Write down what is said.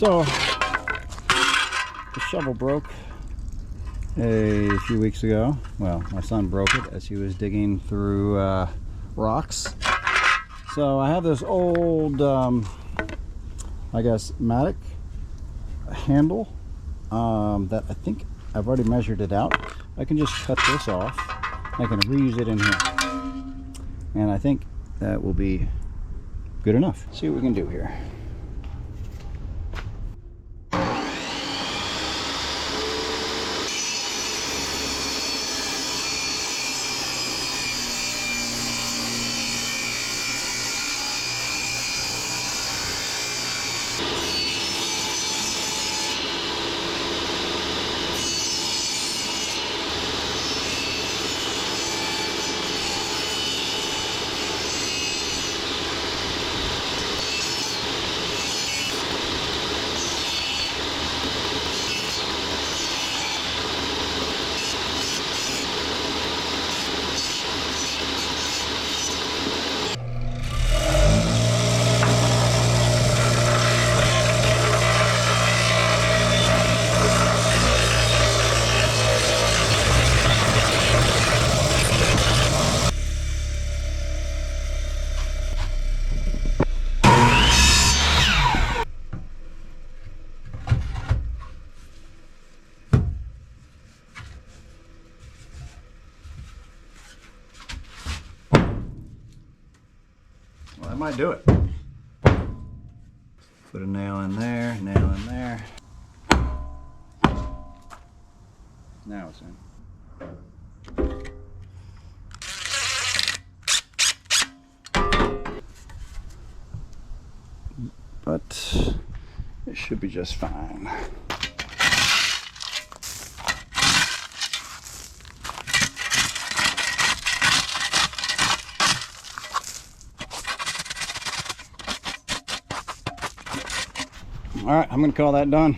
So the shovel broke a few weeks ago. Well, my son broke it as he was digging through rocks. So I have this old, I guess, Mattock handle that I think I've already measured it out. I can just cut this off. I can reuse it in here. And I think that will be good enough. See what we can do here. Well, that might do it. Put a nail in there, nail in there. Now it's in. But it should be just fine. All right, I'm going to call that done.